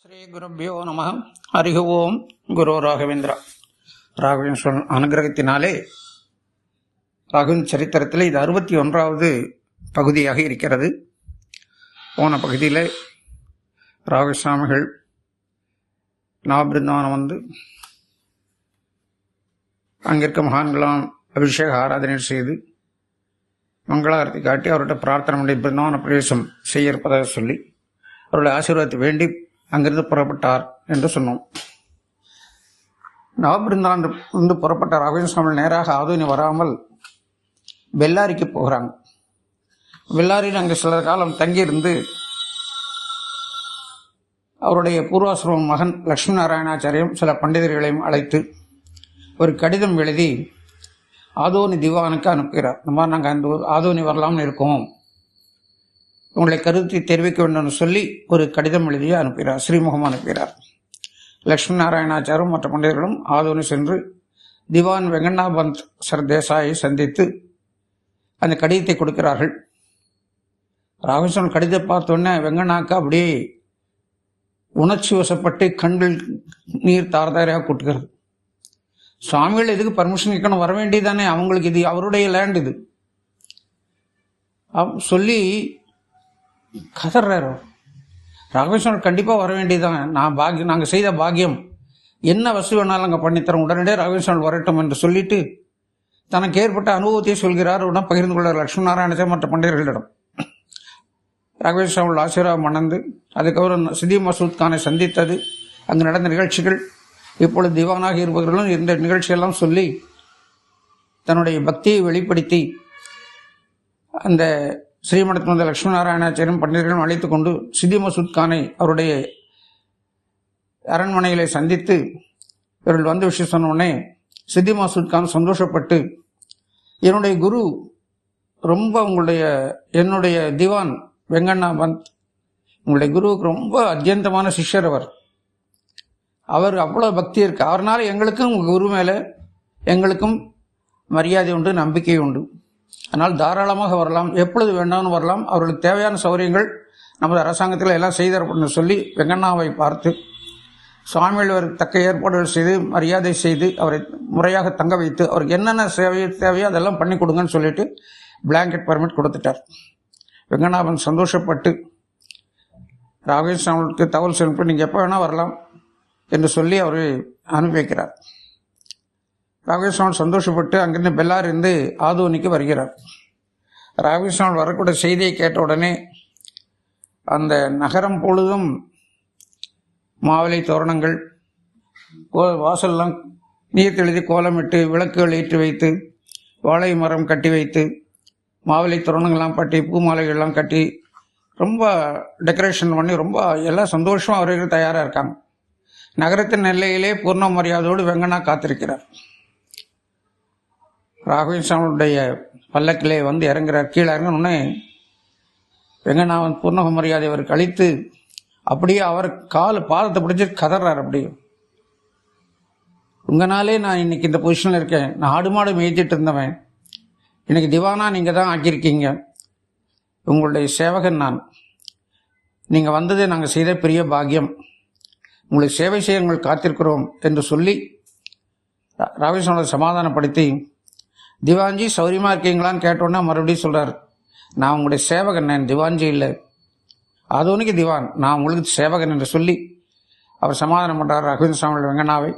ஸ்ரீ குருப்பியோ நம. ஹரி ஓம். குரு ராகவேந்திரா. ராகவேந்திர அனுகிரகத்தினாலே ராகவேந்திர சரித்திரத்தில் இது 61வது பகுதியாக இருக்கிறது. போன பகுதியில் ராகசாமிகள் நவபிருந்தாவனம் வந்து அங்கிருக்க மகான்களாம் அபிஷேக ஆராதனை செய்து மங்களாரத்தை காட்டி அவர்கிட்ட பிரார்த்தனை பண்ணி பிருந்தாவன பிரவேசம் செய்ய இருப்பதாக சொல்லி அவருடைய ஆசீர்வாதத்தை வேண்டி அங்கிருந்து புறப்பட்டார் என்று சொன்னோம். நவபிருந்தாவனம் வந்து புறப்பட்ட ராகவேந்திர சுவாமி நேராக ஆதோனி வராமல் பெல்லாரிக்கு போகிறாங்க. பெல்லாரியில் அங்கே சில காலம் தங்கியிருந்து அவருடைய பூர்வாசிரம மகன் லட்சுமி நாராயணாச்சாரியம் சில பண்டிதர்களையும் அழைத்து ஒரு கடிதம் எழுதி ஆதோனி திவானுக்கு அனுப்புகிறார். இந்த மாதிரி நாங்கள் அந்த ஆதோனி வரலாம்னு இருக்கோம், உங்களை கருத்தை தெரிவிக்க வேண்டும் சொல்லி ஒரு கடிதம் எழுதி அனுப்புகிறார். ஸ்ரீமுகம் அனுப்புகிறார். லட்சுமி நாராயணாச்சாரும் மற்ற பண்டிதர்களும் ஆதோனி சென்று திவான் வெங்கண்ணாபந்த் சர் தேசாயை சந்தித்து அந்த கடிதத்தை கொடுக்கிறார்கள். ராகவேந்திரன் கடிதத்தை பார்த்தோன்னே வெங்கண்ணாக்கா அப்படியே உணர்ச்சி வசப்பட்டு கண்கள் நீர் தாரதாரியாக கூட்டுகிறது. சுவாமிகள் எதுக்கு பர்மிஷன் கேட்கணும், வர வேண்டியதானே, அவங்களுக்கு இது அவருடைய லேண்ட் இது சொல்லி கதறாரு. ராகவேந்திரன் கண்டிப்பாக வர வேண்டியதான், நாங்கள் செய்த பாக்கியம், என்ன வசதி வேணாலும் அங்கே பண்ணித்தரோம், உடனடியே ராகவேந்திரன் வரட்டும் என்று சொல்லிட்டு தனக்கு ஏற்பட்ட அனுபவத்தை சொல்கிறார். உடனே பகிர்ந்து கொள்ளார் லட்சுமி நாராயணத்தை மற்ற பண்டிதர்களிடம். ராகவேந்திர ஆசீர்வாதம் மணந்து அதுக்கப்புறம் சிதி மசூத் கானை சந்தித்தது, அங்கு நடந்த நிகழ்ச்சிகள், இப்பொழுது திவானாக இருப்பவர்களும் இந்த நிகழ்ச்சியெல்லாம் சொல்லி தன்னுடைய பக்தியை வெளிப்படுத்தி அந்த ஸ்ரீமடத்தில் வந்த லட்சுமி நாராயணாச்சாரியம் பண்டிதர்களும் அழைத்து கொண்டு சிதி மசூத் கானை அவருடைய அரண்மனையிலே சந்தித்து இவர்கள் வந்த விஷயம் சொன்ன உடனே சிதி மசூத் கான் சந்தோஷப்பட்டு, என்னுடைய குரு ரொம்ப என்னுடைய திவான் வெங்கண்ணாபந்த் உங்களுடைய குருவுக்கு ரொம்ப அத்தியந்தமான சிஷ்யர், அவர் அவ்வளோ பக்தி இருக்கு, அவர்னால எங்களுக்கும் உங்கள் குரு மேலே எங்களுக்கும் மரியாதை உண்டு, நம்பிக்கை உண்டு, அதனால் தாராளமாக வரலாம், எப்பொழுது வேண்டாம்னு வரலாம், அவர்களுக்கு தேவையான சௌகரியங்கள் நமது அரசாங்கத்தில் எல்லாம் செய்தரப்படணும் சொல்லி வெங்கண்ணாவை பார்த்து சுவாமிகள் தக்க ஏற்பாடுகள் செய்து மரியாதை செய்து அவரை முறையாக தங்க வைத்து அவருக்கு என்னென்ன தேவையோ அதெல்லாம் பண்ணி கொடுங்கன்னு சொல்லிட்டு பிளாங்கெட் பர்மிட் கொடுத்துட்டார். வெங்கண்ணாபன் சந்தோஷப்பட்டு ராகவேந்திர சுவாமிகளுக்கு தகவல் சொல்லி நீங்கள் எப்போ வேணால் வரலாம் என்று சொல்லி அவர் அனுப்பி வைக்கிறார். ராகவேந்திர சுவாமி சந்தோஷப்பட்டு அங்கிருந்து பெல்லார் இருந்து ஆதோனிக்கு வருகிறார். ராகவேந்திர சுவாமி வரக்கூடிய செய்தியை கேட்ட உடனே அந்த நகரம் பொழுதும் மாவிலை தோரணங்கள், வாசல்லாம் நீர் தெளித்து கோலமிட்டு விளக்குகள் ஏற்றி வைத்து வாழை மரம் கட்டி வைத்து மாவிலை தோரணங்கள்லாம் கட்டி பூ மாலைகள்லாம் கட்டி ரொம்ப டெக்கரேஷன் பண்ணி ரொம்ப எல்லாம் சந்தோஷமாக அவர்கள் தயாராக இருக்காங்க. நகரத்தின் எல்லையிலே பூர்ண மரியாதையோடு வெங்கண்ணா காத்திருக்கிறார். ராகவேந்திர சுவாமியுடைய பல்லக்கிலே வந்து இறங்குறார். கீழே இறங்கினோடனே வெங்கண்ணா பூர்ண மரியாதை அவருக்கு அளித்து அப்படியே அவர் பாதத்தை பிடிச்சி கதறார். அப்படியே, உங்களாலே நான் இன்னைக்கு இந்த பொசிஷனில் இருக்கேன், நான் ஆடு மாடு மேய்ச்சிட்டு இருந்தவன், இன்னைக்கு திவானா நீங்கள் தான் ஆக்கியிருக்கீங்க, உங்களுடைய சேவகன் நான், நீங்கள் வந்ததே நாங்கள் செய்த பெரிய பாக்கியம், உங்களுக்கு சேவை செய்ய உங்கள் காத்திருக்கிறோம் என்று சொல்லி ராகவேந்திர சமாதானப்படுத்தி, திவான்ஜி சௌரியமாக இருக்கீங்களான்னு கேட்டோன்னா மறுபடியும் சொல்கிறார், நான் உங்களுடைய சேவகன், நான் திவான்ஜி இல்லை, ஆதோனிக்கு திவான், நான் உங்களுக்கு சேவகன் என்று சொல்லி அவர் சமாதானம் பண்ணுறார் ராகவேந்திர சுவாமிகள் வெங்கண்ணாவை.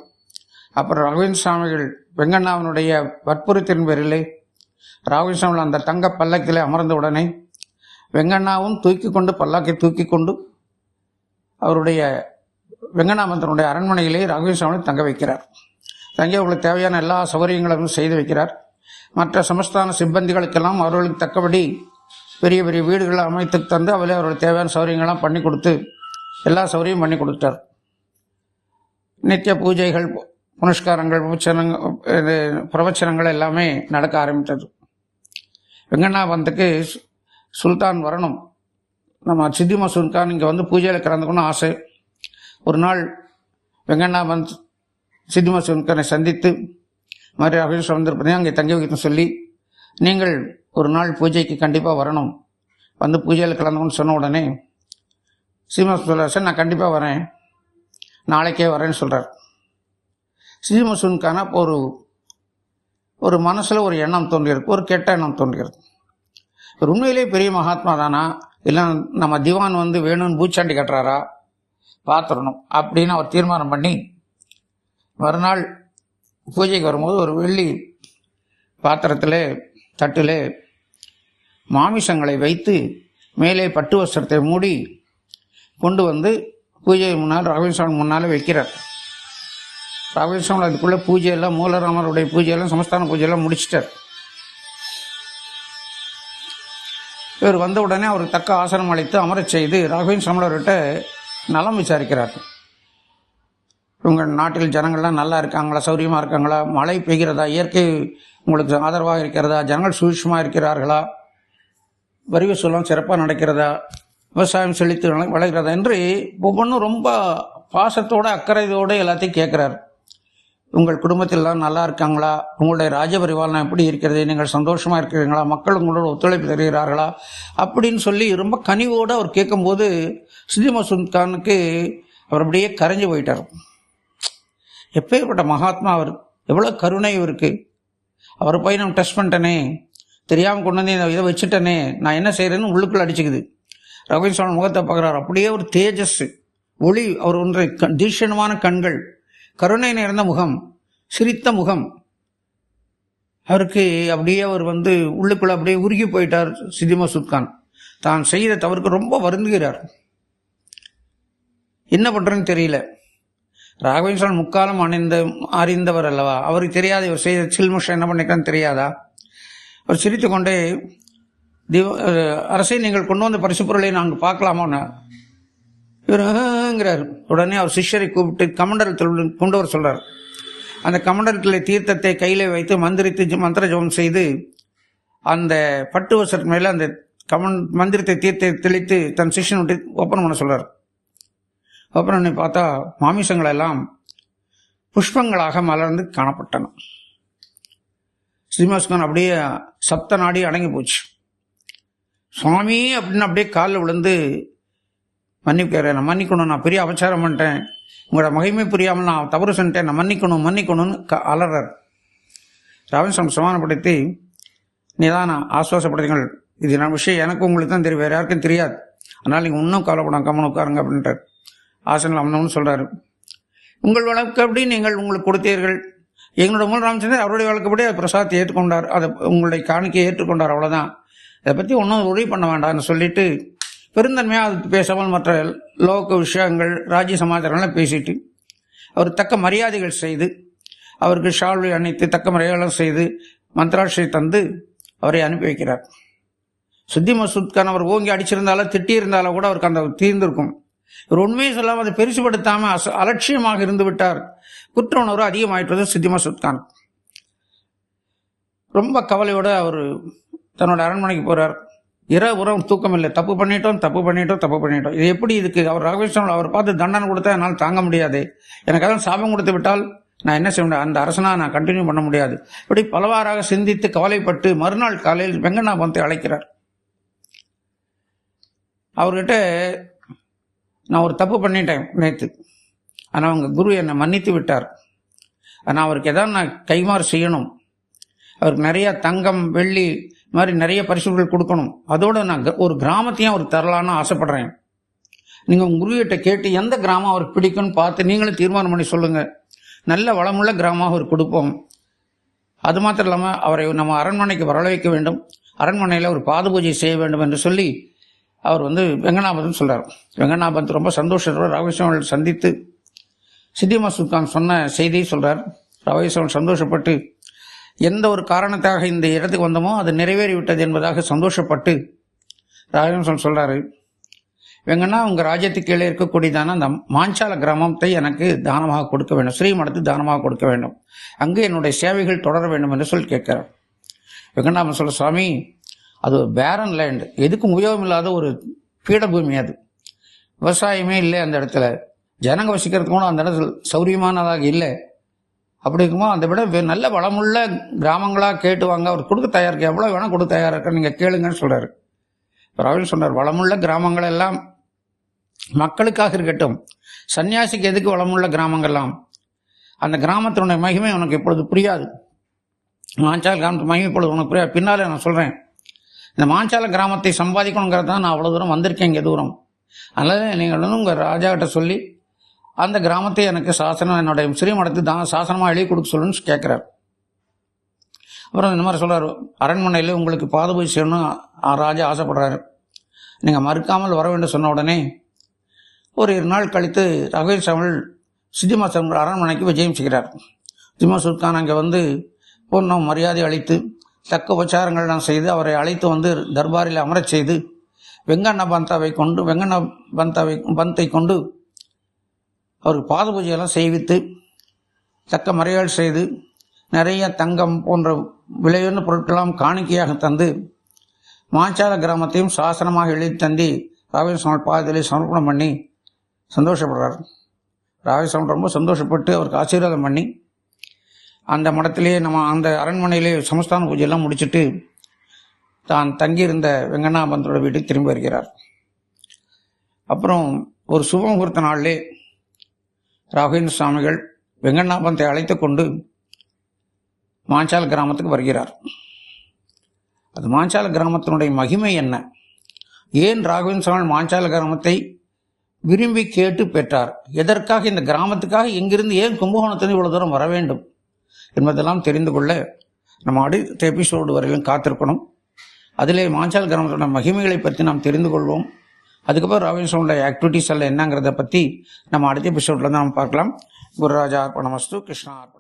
அப்புறம் ராகவேந்திர சுவாமிகள் வெங்கண்ணாவினுடைய வற்புறுத்தின் பேரிலே ராகவேந்திர சுவாமிகள் அந்த தங்க பல்லக்கிலே அமர்ந்த உடனே வெங்கண்ணாவும் பல்லாக்கை தூக்கி கொண்டு அவருடைய வெங்கண்ணாபந்தனுடைய அரண்மனையிலே ராகவேந்திர சுவாமி தங்க வைக்கிறார். தங்கி அவர்களுக்கு தேவையான எல்லா சௌகரியங்களும் செய்து வைக்கிறார். மற்ற சமஸ்தான சிப்பந்திகளுக்கெல்லாம் அவர்களுக்கு தக்கபடி பெரிய பெரிய வீடுகளை அமைத்து தந்து அவர்களுக்கு தேவையான சௌகரியங்கள்லாம் பண்ணி கொடுத்து எல்லா சௌகரியம் பண்ணி கொடுத்தார். நித்திய பூஜைகள், புனஸ்காரங்கள், பிரவச்சனங்கள் எல்லாமே நடக்க ஆரம்பித்தது. வெங்கண்ணாபந்துக்கு சுல்தான் வரணும், நம்ம சித்தி மசூத் கான் இங்கே வந்து பூஜையில் கலந்துக்கணும்னு ஆசை. ஒரு நாள் வெங்கண்ணாபந்த் சித்தி மசூத் கானை சந்தித்து மாதிரி ராகவேந்திர வந்திருப்பதையும் அங்கே தங்கி வைக்கணும்னு சொல்லி, நீங்கள் ஒரு நாள் பூஜைக்கு கண்டிப்பாக வரணும், வந்து பூஜையில் கலந்துக்கணும்னு சொன்ன உடனே சீனிவாசன் சொல்கிறார், சார் நான் கண்டிப்பாக வரேன், நாளைக்கே வரேன்னு சொல்கிறார். ஸ்ரீமசூன் கான் அப்போ ஒரு மனசில் ஒரு எண்ணம் தோன்றியிருக்கு, ஒரு கெட்ட எண்ணம் தோன்றியிருக்கு. ஒரு உண்மையிலேயே பெரிய மகாத்மா தானா, இல்லை நம்ம திவான் வேணும்னு பூச்சாண்டி கட்டுறாரா பார்த்துடணும் அப்படின்னு அவர் தீர்மானம் பண்ணி மறுநாள் பூஜைக்கு வரும்போது ஒரு வெள்ளி பாத்திரத்தில் தட்டில் மாமிசங்களை வைத்து மேலே பட்டு வஸ்திரத்தை மூடி கொண்டு பூஜை முன்னால் ராகவேந்திர சுவாமி முன்னால் வைக்கிறார். ராகவேந்திர சுவாமி அதுக்குள்ளே பூஜையெல்லாம் மூலராமருடைய பூஜையெல்லாம் சமஸ்தான பூஜையெல்லாம் முடிச்சிட்டார். இவர் வந்த உடனே அவருக்கு தக்க ஆசனம் அளித்து அமரச் செய்து ராகவேந்திர சுவாமிகிட்ட நலம் விசாரிக்கிறார். உங்கள் நாட்டில் ஜனங்கள்லாம் நல்லா இருக்காங்களா, சௌரியமாக இருக்காங்களா, மழை பெய்கிறதா, இயற்கை உங்களுக்கு ஆதரவாக இருக்கிறதா, ஜனங்கள் சூட்சமாக இருக்கிறார்களா, வரி வசூலாம் சிறப்பாக நடக்கிறதா, விவசாயம் செழித்து வளர்கிறதா என்று ஒவ்வொன்றும் ரொம்ப பாசத்தோடு அக்கறையோடு எல்லாத்தையும் கேட்குறார். உங்கள் குடும்பத்திலாம் நல்லா இருக்காங்களா, உங்களுடைய ராஜபரிவாரம் எப்படி இருக்கிறது, நீங்கள் சந்தோஷமாக இருக்கிறீங்களா, மக்கள் உங்களோட ஒத்துழைப்பு தருகிறார்களா அப்படின்னு சொல்லி ரொம்ப கனிவோடு அவர் கேட்கும்போது ஸ்ரீமசூன் கானுக்கு அவர் அப்படியே கரைஞ்சு போயிட்டார். எப்பேற்பட்ட மகாத்மா அவர், எவ்வளோ கருணை இவருக்கு. அவரை போய் நான் டெஸ்ட் பண்ணிட்டேனே, தெரியாமல் கொண்டு வந்து இதை வச்சுட்டேனே, நான் என்ன செய்கிறேன்னு உள்ளுக்குள்ள அடிச்சுக்குது. ராகவேந்திர சுவாமி முகத்தை பார்க்குறாரு, அப்படியே ஒரு தேஜஸ் ஒளி, அவர் ஒன்றை தீஷணமான கண்கள், கருணை நிறைந்த முகம், சிரித்த முகம். அவருக்கு அப்படியே அவர் உள்ளுக்குள்ள அப்படியே உருகி போயிட்டார். ஸ்ரீமசூன் கான் தான் செய்த தவறுக்கு ரொம்ப வருந்துகிறார். என்ன பண்ணுறேன்னு தெரியல. ராகவேந்திர சுவாமி முக்காலம் அறிந்தவர் அல்லவா, அவருக்கு தெரியாத இவர் செய்த சில்முஷம் என்ன பண்ணிக்கிறான்னு தெரியாதா? அவர் சிரித்து கொண்டே, அரசை நீங்கள் கொண்டு வந்த பரிசு பொருளை நாங்கள் பார்க்கலாமோன்னு இவருங்கிறார். உடனே அவர் சிஷ்யரை கூப்பிட்டு கமண்டலத்தில் கொண்டு வர சொல்றார். அந்த கமண்டலத்தில் தீர்த்தத்தை கையில் வைத்து மந்திரித்து மந்திர ஜபம் செய்து அந்த பட்டு வசத்துக்கு மேலே அந்த மந்திரத்தை தீர்த்தை தெளித்து தன் சிஷ்யன் விட்டு ஓப்பன் பண்ண சொல்றார். ஓப்பன் பண்ணி பார்த்தா மாமிசங்கள் எல்லாம் புஷ்பங்களாக மலர்ந்து காணப்பட்டன. ஸ்ரீமசூன் அப்படியே சப்த நாடி அடங்கி போச்சு. சுவாமி அப்படின்னு அப்படியே காலில் விழுந்து மன்னிக்கிறேன், நான் மன்னிக்கணும், நான் பெரிய அபச்சாரம் பண்ணிட்டேன், உங்களோட மகிமை புரியாமல் நான் தவறு செஞ்சிட்டேன், நான் மன்னிக்கணும்னு அலறார். ராகவேந்திர சுவாமி சமாதானப்படுத்தி, நிதான ஆசுவாசப்படுத்துங்கள், இது நான் விஷயம் எனக்கு உங்களுக்கு தான் தெரியும், வேறு யாருக்கும் தெரியாது, அதனால் நீங்கள் இன்னும் கவலைப்படாம கம்மன் உட்காருங்க அப்படின்ட்டார். ஆசனில் அமனவன்னு சொல்கிறாரு. உங்கள் வழக்கப்படி நீங்கள் உங்களுக்கு கொடுத்தீர்கள், எங்களோட மூல ராமச்சந்திரன் அவருடைய வழக்கப்படி அது பிரசாதத்தை ஏற்றுக்கொண்டார், அதை உங்களுடைய காணிக்கையை ஏற்றுக்கொண்டார், அவ்வளோதான், இதை பற்றி ஒன்றும் உதவி பண்ண வேண்டாம்னு சொல்லிட்டு பெருந்தன்மையாக அது பேசாமல் மற்ற லோக விஷயங்கள் ராஜ்ய சமாச்சாரங்கள்லாம் பேசிட்டு அவர் தக்க மரியாதைகள் செய்து அவருக்கு ஷால்வை அணித்து தக்க மரியாதைகள் செய்து மந்திராட்சியை தந்து அவரை அனுப்பி வைக்கிறார். ஸ்ரீமசூன் கான் அவர் ஓங்கி அடிச்சிருந்தாலும் திட்டியிருந்தாலும் கூட அவருக்கு அந்த தீர்ந்திருக்கும். இவர் உண்மையை சொல்லாமல் அதை பெருசுபடுத்தாமல் அலட்சியமாக இருந்து விட்டார். குற்ற உணர்வு அதிகமாயிட்டது ஸ்ரீமசூன் கான். ரொம்ப கவலையோடு அவர் தன்னோட அரண்மனைக்கு போகிறார். இரவு உரம் தூக்கம் இல்லை. தப்பு பண்ணிட்டோம். இது எப்படி இதுக்கு அவர் ராகவேந்திர அவர் பார்த்து தண்டனை கொடுத்தா என்னால் தாங்க முடியாது, எனக்கு அதான் சாபம் கொடுத்து விட்டால் நான் என்ன செய்ய முடியாது, அந்த அரசனா நான் கண்டினியூ பண்ண முடியாது. இப்படி பலவாறாக சிந்தித்து கவலைப்பட்டு மறுநாள் காலையில் வெங்கண்ணா பந்தை அழைக்கிறார். அவர்கிட்ட நான் ஒரு தப்பு பண்ணிட்டேன் நேற்று, ஆனால் அவங்க குரு என்னை மன்னித்து விட்டார், ஆனால் அவருக்கு எதாவது நான் கைமாறு செய்யணும், அவருக்கு நிறைய தங்கம் வெள்ளி மாதிரி நிறைய பரிசுகள் கொடுக்கணும், அதோடு நான் ஒரு கிராமத்தையும் அவருக்கு தரலான்னு ஆசைப்படுறேன். நீங்கள் உங்கள் குருகிட்ட கேட்டு எந்த கிராமம் அவருக்கு பிடிக்கும்னு பார்த்து நீங்களும் தீர்மானம் பண்ணி சொல்லுங்கள், நல்ல வளமுள்ள கிராமம் அவருக்கு கொடுப்போம். அது மாத்திரம் இல்லாமல் அவரை நம்ம அரண்மனைக்கு வரவழைக்க வேண்டும், அரண்மனையில் ஒரு பாத பூஜை செய்ய வேண்டும் என்று சொல்லி அவர் வெங்கண்ணாபந்தன் சொல்கிறார். வெங்கண்ணாபந்த் ரொம்ப சந்தோஷத்தோடு ராகவேந்திர சந்தித்து ஸ்ரீமசூன் கான் சொன்ன செய்தியை சொல்கிறார். ராகவேந்திர சந்தோஷப்பட்டு எந்த ஒரு காரணத்தாக இந்த இடத்துக்கு வந்தோமோ அது நிறைவேறிவிட்டது என்பதாக சந்தோஷப்பட்டு ராகவேந்திர சொல்கிறாரு, வெங்கண்ணா உங்கள் ராஜ்யத்துக்கு கீழே இருக்கக்கூடியதான அந்த மாஞ்சால கிராமத்தை எனக்கு தானமாக கொடுக்க வேண்டும், ஸ்ரீமடத்து தானமாக கொடுக்க வேண்டும், அங்கு என்னுடைய சேவைகள் தொடர வேண்டும் என்று சொல்லி கேட்கிறார். வெங்கண்ணாபன் சொல்ல, சுவாமி அது ஒரு பேரன் லேண்ட், எதுக்கும் உபயோகம் இல்லாத ஒரு பீடபூமி, அது விவசாயமே இல்லை, அந்த இடத்துல ஜனங்க வசிக்கிறதுக்கு கூட அந்த இடத்துல சௌரியமானதாக இல்லை, அப்படி இருக்குமோ அதை விட நல்ல வளமுள்ள கிராமங்களாக கேட்டு வாங்க, அவர் கொடுக்க தயார் இருக்கு, எவ்வளோ வேணால் கொடுக்க தயாராக இருக்க நீங்கள் கேளுங்கன்னு சொல்கிறார். ராகுல் சொன்னார், வளமுள்ள கிராமங்கள் எல்லாம் மக்களுக்காக இருக்கட்டும், சன்னியாசிக்கு எதுக்கு வளமுள்ள கிராமங்கள்லாம்? அந்த கிராமத்தினுடைய மகிமை உனக்கு இப்பொழுது புரியாது. மாஞ்சால கிராமத்து மகிமை இப்பொழுது உனக்கு புரியாது. பின்னாலே நான் சொல்கிறேன். இந்த மாஞ்சால கிராமத்தை சம்பாதிக்கணுங்கிறது தான் நான் அவ்வளோ தூரம் வந்திருக்கேன், இங்கே தூரம். அதனால் நீங்கள் வந்து உங்கள் ராஜா கிட்ட சொல்லி அந்த கிராமத்தை எனக்கு சாசனம், என்னுடைய ஸ்ரீமடத்தை தான் சாசனமாக எழுதி கொடுக்க சொல்லுன்னு கேட்குறார். அப்புறம் இந்த மாதிரி சொல்கிறார், அரண்மனையில் உங்களுக்கு பாத பூஜை செய்யணும்னு ராஜா ஆசைப்படுறாரு, நீங்கள் மறுக்காமல் வர வேண்டும். சொன்ன உடனே ஒரு 2 நாள் கழித்து ரகோஜி சாமிகள் சித்திமாசன் அரண்மனைக்கு விஜயம் செய்கிறார். சித்திமா சுல்தான் அங்கே வந்து பூர்ணம் மரியாதை அளித்து தக்க உபச்சாரங்கள்லாம் செய்து அவரை அழைத்து வந்து தர்பாரில் அமரச் செய்து வெங்கண்ண பந்தை கொண்டு அவருக்கு பாத பூஜையெல்லாம் செய்வித்து தக்க மரியாதை செய்து நிறைய தங்கம் போன்ற விலையுள்ள பொருட்களாம் காணிக்கையாக தந்து மாஞ்சால கிராமத்தையும் சாசனமாக எழுதி தந்தி ராகவேந்திர சுவாமி பாதத்திலே சமர்ப்பணம் பண்ணி சந்தோஷப்படுறார். ராகவேந்திர சுவாமி ரொம்ப சந்தோஷப்பட்டு அவருக்கு ஆசீர்வாதம் பண்ணி அந்த மடத்திலேயே அந்த அரண்மனையிலே சமஸ்தான பூஜையெல்லாம் முடிச்சுட்டு தான் தங்கியிருந்த வெங்கண்ணாபந்தோட வீட்டுக்கு திரும்பி வருகிறார். அப்புறம் ஒரு சுபமுகூர்த்த நாளிலே ராகவேந்திர சுவாமிகள் வெங்கண்ணாபந்தை அழைத்து கொண்டு மாஞ்சால கிராமத்துக்கு வருகிறார். அது மாஞ்சால கிராமத்தினுடைய மகிமை என்ன? ஏன் ராகவேந்திர சுவாமி மாஞ்சால கிராமத்தை விரும்பி கேட்டு பெற்றார்? எதற்காக இந்த கிராமத்துக்காக இங்கிருந்து ஏன் கும்பகோணத்திலிருந்து இவ்வளவு தூரம் வர வேண்டும் என்பதெல்லாம் தெரிந்து கொள்ள நம்ம அடுத்த எபிசோடு வரையிலும் காத்திருக்கணும். அதிலே மாஞ்சால கிராமத்தோட மகிமைகளை பற்றி நாம் தெரிந்து கொள்வோம். அதுக்கப்புறம் ராகவேந்திர சுவாமியோட ஆக்டிவிட்டிஸ் எல்லாம் என்னங்கிறத பற்றி நம்ம அடுத்த எபிசோட்ல தான் நம்ம பார்க்கலாம். குருராஜா அர்ப்பணமஸ்து. கிருஷ்ணா அர்ப்பணம்.